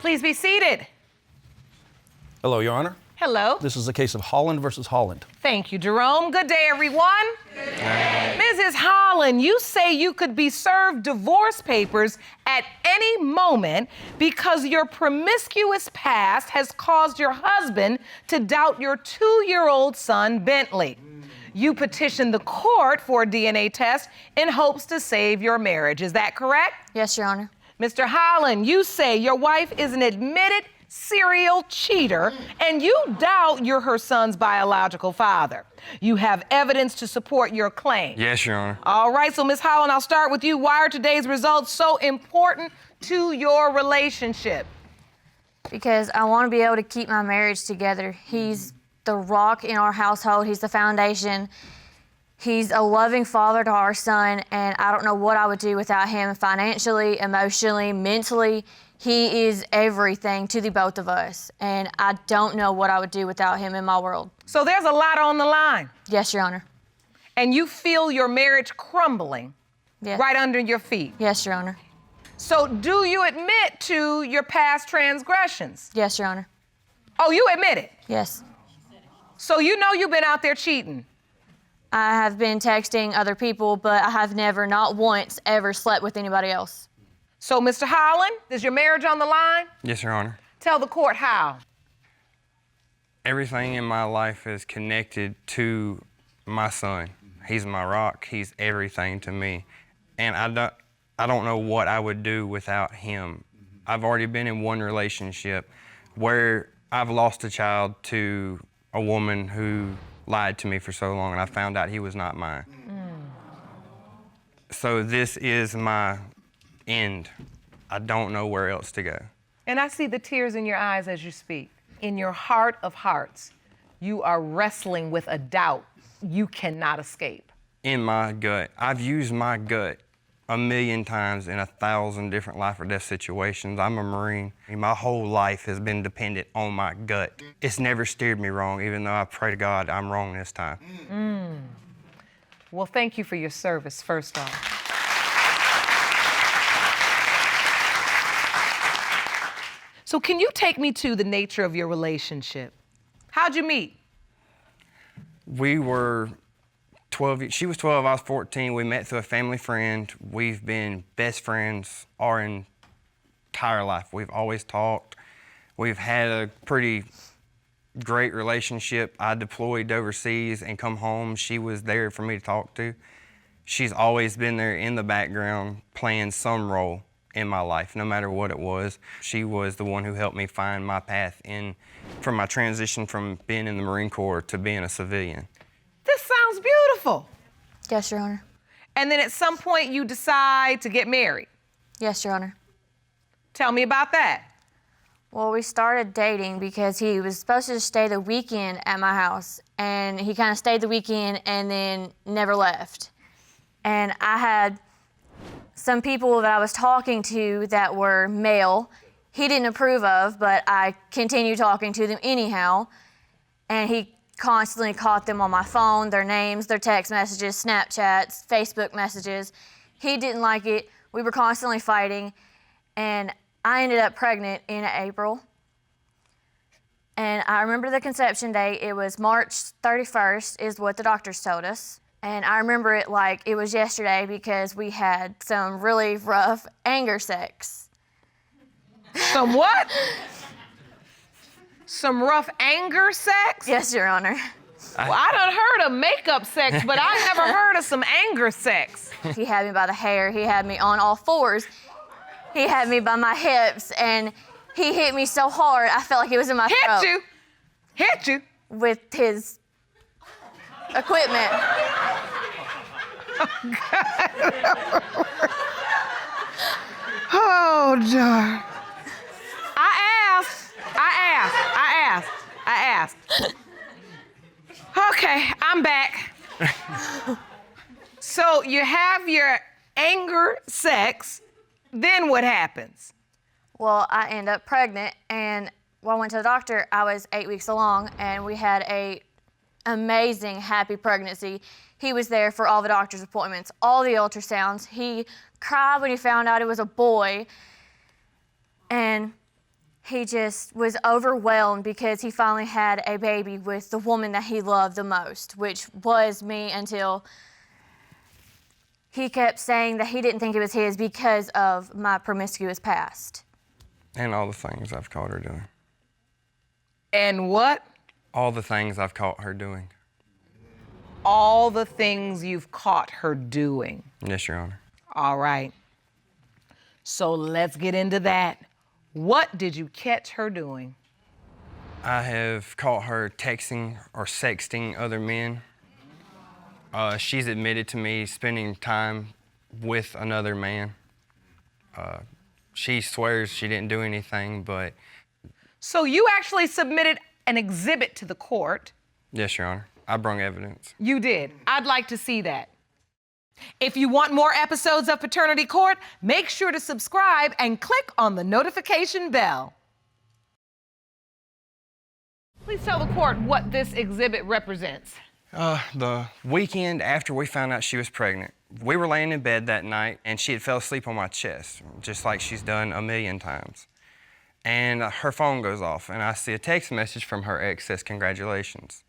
Please be seated. Hello, Your Honor. Hello. This is a case of Holland versus Holland. Thank you, Jerome. Good day, everyone. Good day. Mrs. Holland, you say you could be served divorce papers at any moment because your promiscuous past has caused your husband to doubt your 2-year-old son, Bentley. You petitioned the court for a DNA test in hopes to save your marriage. Is that correct? Yes, Your Honor. Mr. Holland, you say your wife is an admitted serial cheater, and you doubt you're her son's biological father. You have evidence to support your claim. Yes, Your Honor. All right, so Ms. Holland, I'll start with you. Why are today's results so important to your relationship? Because I want to be able to keep my marriage together. He's the rock in our household. He's the foundation. He's a loving father to our son, and I don't know what I would do without him financially, emotionally, mentally. He is everything to the both of us, and I don't know what I would do without him in my world. So there's a lot on the line. Yes, Your Honor. And you feel your marriage crumbling right under your feet. Yes, Your Honor. So do you admit to your past transgressions? Yes, Your Honor. Oh, you admit it? Yes. So you know you've been out there cheating? I have been texting other people, but I have never, not once, ever slept with anybody else. So, Mr. Holland, is your marriage on the line? Yes, Your Honor. Tell the court how. Everything in my life is connected to my son. He's my rock. He's everything to me. And I don't know what I would do without him. I've already been in one relationship where I've lost a child to a woman who lied to me for so long, and I found out he was not mine. So this is my end. I don't know where else to go. And I see the tears in your eyes as you speak. In your heart of hearts, you are wrestling with a doubt you cannot escape. In my gut. I've used my gut 1,000,000 times in 1,000 different life or death situations. I'm a Marine. My whole life has been dependent on my gut. It's never steered me wrong, even though I pray to God I'm wrong this time. Well, thank you for your service, first off. So can you take me to the nature of your relationship? How'd you meet? We were 12, she was 12, I was 14. We met through a family friend. We've been best friends our entire life. We've always talked. We've had a pretty great relationship. I deployed overseas and come home. She was there for me to talk to. She's always been there in the background playing some role in my life, no matter what it was. She was the one who helped me find my path from my transition from being in the Marine Corps to being a civilian. This sounds beautiful. Yes, Your Honor. And then at some point you decide to get married. Yes, Your Honor. Tell me about that. Well, we started dating because he was supposed to just stay the weekend at my house, and he kind of stayed the weekend and then never left. And I had some people that I was talking to that were male, he didn't approve of, but I continued talking to them anyhow. And he constantly caught them on my phone, their names, their text messages, Snapchats, Facebook messages. He didn't like it. We were constantly fighting. And I ended up pregnant in April. And I remember the conception date. It was March 31st is what the doctors told us. And I remember it like it was yesterday because we had some really rough anger sex. Some what? Some rough anger sex? Yes, Your Honor. Well, I done heard of makeup sex, but I never heard of some anger sex. He had me by the hair. He had me on all fours. He had me by my hips, and he hit me so hard, I felt like it was in my throat. Hit you? With his equipment. Oh, darn. I asked. Okay, I'm back. So you have your anger sex, then what happens? Well, I ended up pregnant, and when I went to the doctor, I was 8 weeks along, and we had a amazing, happy pregnancy. He was there for all the doctor's appointments, all the ultrasounds. He cried when he found out it was a boy, and he just was overwhelmed because he finally had a baby with the woman that he loved the most, which was me, until he kept saying that he didn't think it was his because of my promiscuous past. And all the things I've caught her doing. And what? All the things I've caught her doing. All the things you've caught her doing. Yes, Your Honor. All right. So let's get into that. What did you catch her doing? I have caught her texting or sexting other men. She's admitted to me spending time with another man. She swears she didn't do anything, but... So you actually submitted an exhibit to the court. Yes, Your Honor. I brung evidence. You did. I'd like to see that. If you want more episodes of Paternity Court, make sure to subscribe and click on the notification bell. Please tell the court what this exhibit represents. The weekend after we found out she was pregnant, we were laying in bed that night and she had fell asleep on my chest, just like she's done a million times. And her phone goes off and I see a text message from her ex says, "Congratulations."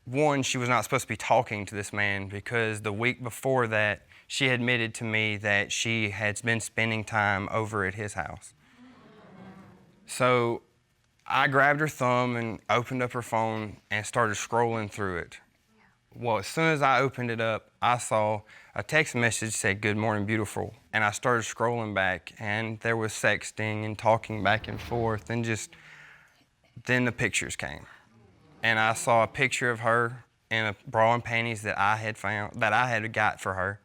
One, she was not supposed to be talking to this man because the week before that, she admitted to me that she had been spending time over at his house. So I grabbed her thumb and opened up her phone and started scrolling through it. Well, as soon as I opened it up, I saw a text message that said, "Good morning, beautiful." And I started scrolling back and there was sexting and talking back and forth and then the pictures came. And I saw a picture of her in a bra and panties that I had got for her.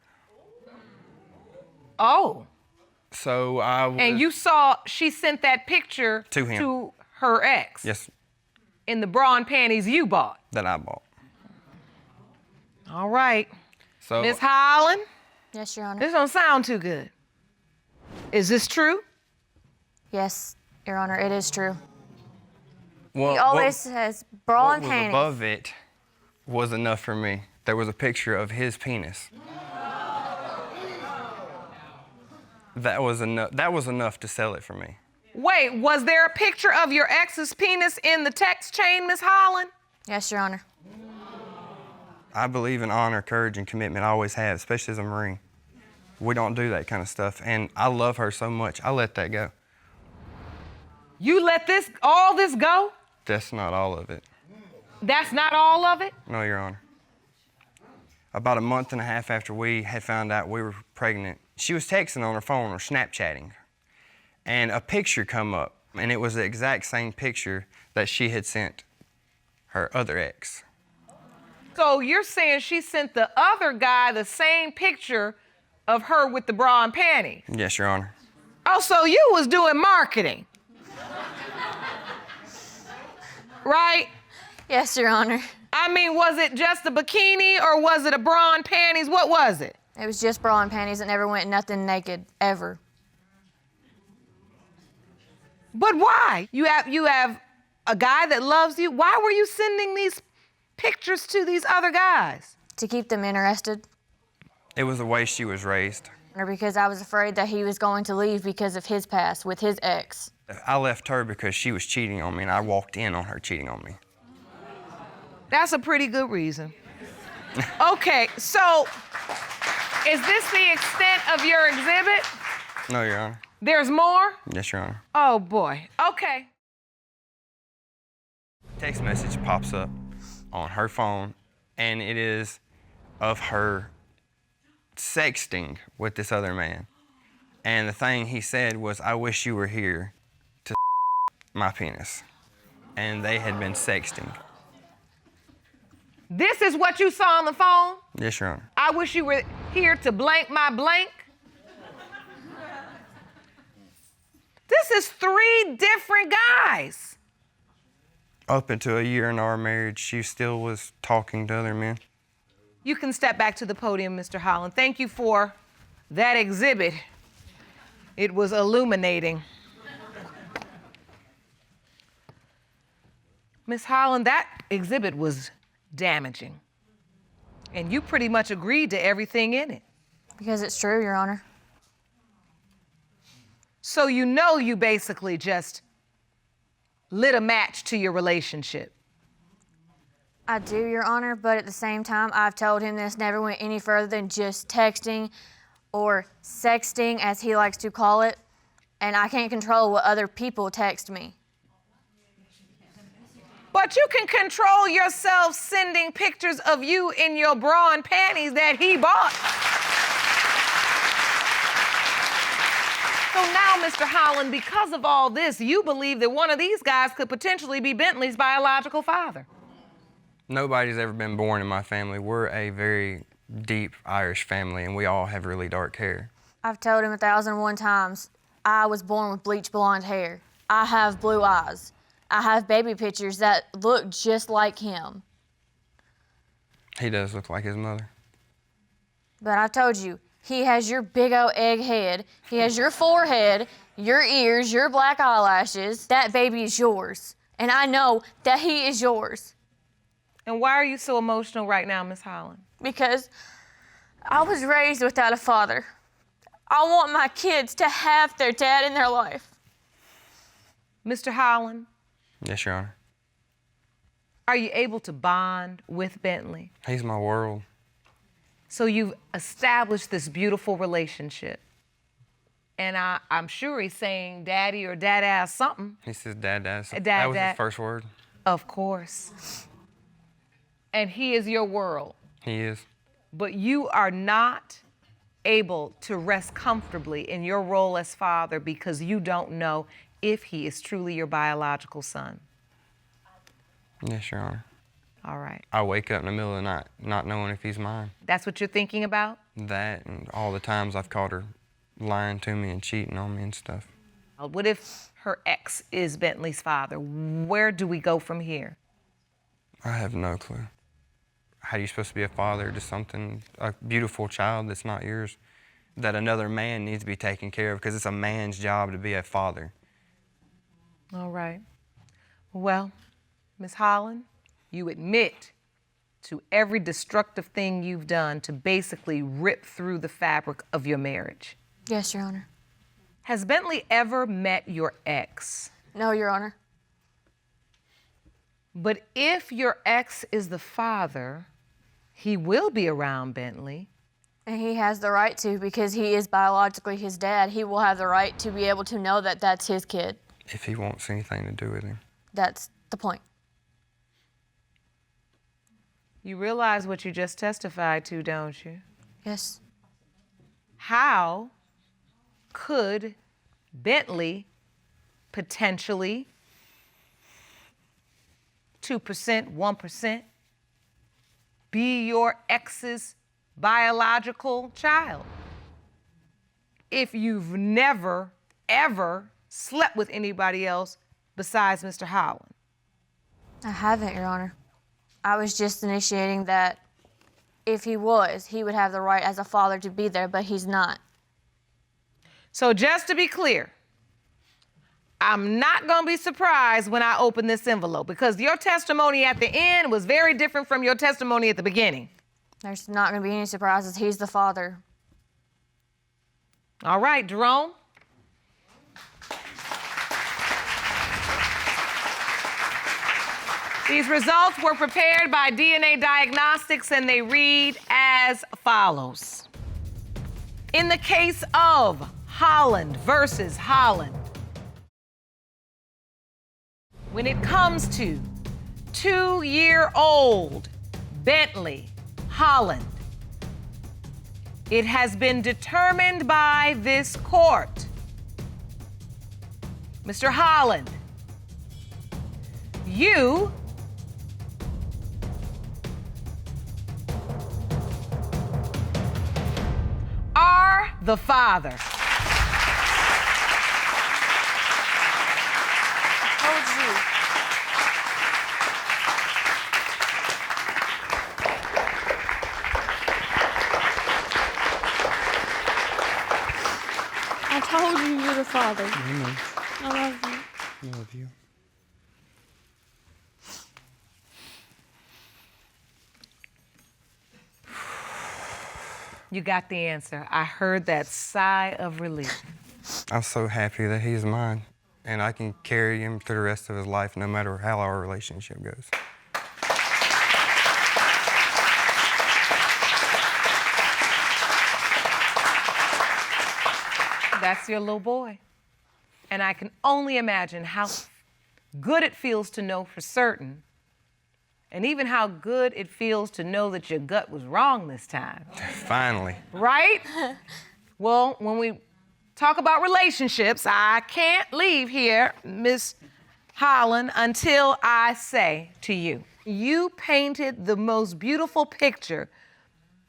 Oh. So I was... And you saw she sent that picture To him. to her ex? Yes. In the bra and panties you bought? That I bought. All right. So... Miss Holland? Yes, Your Honor. This don't sound too good. Is this true? Yes, Your Honor, it is true. Well, He always says bra what and was panties. above it was enough for me. There was a picture of his penis. That was enough to sell it for me. Wait, was there a picture of your ex's penis in the text chain, Miss Holland? Yes, Your Honor. I believe in honor, courage, and commitment. I always have, especially as a Marine. We don't do that kind of stuff, and I love her so much. I let that go. You let all this go? That's not all of it. That's not all of it? No, Your Honor. About a month and a half after we had found out we were pregnant, she was texting on her phone or Snapchatting, and a picture come up, and it was the exact same picture that she had sent her other ex. So you're saying she sent the other guy the same picture of her with the bra and panties? Yes, Your Honor. Oh, so you was doing marketing. Right? Yes, Your Honor. I mean, was it just a bikini or was it a bra and panties? What was it? It was just bra and panties. It never went nothing naked, ever. But why? You have a guy that loves you. Why were you sending these pictures to these other guys? To keep them interested. It was the way she was raised. Or because I was afraid that he was going to leave because of his past with his ex. I left her because she was cheating on me, and I walked in on her cheating on me. That's a pretty good reason. Okay, so is this the extent of your exhibit? No, Your Honor. There's more? Yes, Your Honor. Oh, boy. Okay. Text message pops up on her phone, and it is of her sexting with this other man. And the thing he said was, "I wish you were here to my penis." And they had been sexting. This is what you saw on the phone? Yes, Your Honor. I wish you were here to blank my blank. This is 3 different guys. Up until a year in our marriage, she still was talking to other men. You can step back to the podium, Mr. Holland. Thank you for that exhibit. It was illuminating. Miss Holland, that exhibit was damaging. And you pretty much agreed to everything in it. Because it's true, Your Honor. So you know you basically just lit a match to your relationship. I do, Your Honor, but at the same time, I've told him this never went any further than just texting or sexting, as he likes to call it, and I can't control what other people text me. But you can control yourself sending pictures of you in your bra and panties that he bought. So now, Mr. Holland, because of all this, you believe that one of these guys could potentially be Bentley's biological father. Nobody's ever been born in my family. We're a very deep Irish family, and we all have really dark hair. I've told him 1,001 times, I was born with bleach blonde hair. I have blue eyes. I have baby pictures that look just like him. He does look like his mother. But I told you, he has your big old egg head. He has your forehead, your ears, your black eyelashes. That baby is yours. And I know that he is yours. And why are you so emotional right now, Miss Holland? Because I was raised without a father. I want my kids to have their dad in their life. Mr. Holland, Yes, Your Honor. are you able to bond with Bentley? He's my world. So you've established this beautiful relationship. And I'm sure he's saying daddy or dad-ass something. He says dad. Dad, That was dad. his first word. Of course. And he is your world. He is. But you are not able to rest comfortably in your role as father because you don't know if he is truly your biological son. Yes, Your Honor. All right. I wake up in the middle of the night not knowing if he's mine. That's what you're thinking about? That and all the times I've caught her lying to me and cheating on me and stuff. What if her ex is Bentley's father? Where do we go from here? I have no clue. How are you supposed to be a father to something, a beautiful child that's not yours, that another man needs to be taken care of because it's a man's job to be a father? All right. Well, Miss Holland, you admit to every destructive thing you've done to basically rip through the fabric of your marriage. Yes, Your Honor. Has Bentley ever met your ex? No, Your Honor. But if your ex is the father, he will be around Bentley. And he has the right to because he is biologically his dad. He will have the right to be able to know that that's his kid. If he wants anything to do with him. That's the point. You realize what you just testified to, don't you? Yes. How could Bentley potentially 2%, 1% be your ex's biological child if you've never, ever slept with anybody else besides Mr. Holland? I haven't, Your Honor. I was just initiating that if he was, he would have the right as a father to be there, but he's not. So just to be clear, I'm not going to be surprised when I open this envelope because your testimony at the end was very different from your testimony at the beginning. There's not going to be any surprises. He's the father. All right, Jerome. These results were prepared by DNA Diagnostics and they read as follows. In the case of Holland versus Holland, when it comes to 2-year-old Bentley Holland, it has been determined by this court. Mr. Holland, you are the father. Told you. I told you you're the father. I love you. I love you. You got the answer. I heard that sigh of relief. I'm so happy that he's mine, and I can carry him through the rest of his life no matter how our relationship goes. That's your little boy. And I can only imagine how good it feels to know for certain, and even how good it feels to know that your gut was wrong this time. Finally. Right? Well, when we talk about relationships, I can't leave here, Miss Holland, until I say to you, you painted the most beautiful picture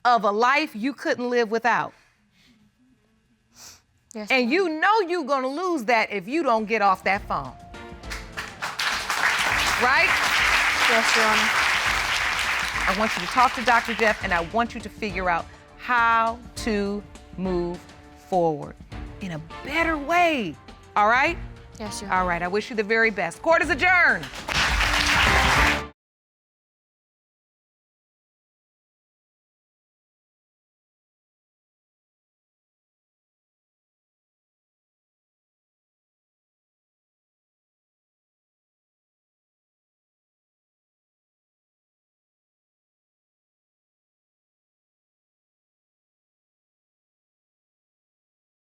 of a life you couldn't live without. Yes, And ma'am. you know you're gonna lose that if you don't get off that phone. Right? Yes, Your Honor. I want you to talk to Dr. Jeff, and I want you to figure out how to move forward in a better way. All right? Yes, Your Honor. All right, I wish you the very best. Court is adjourned.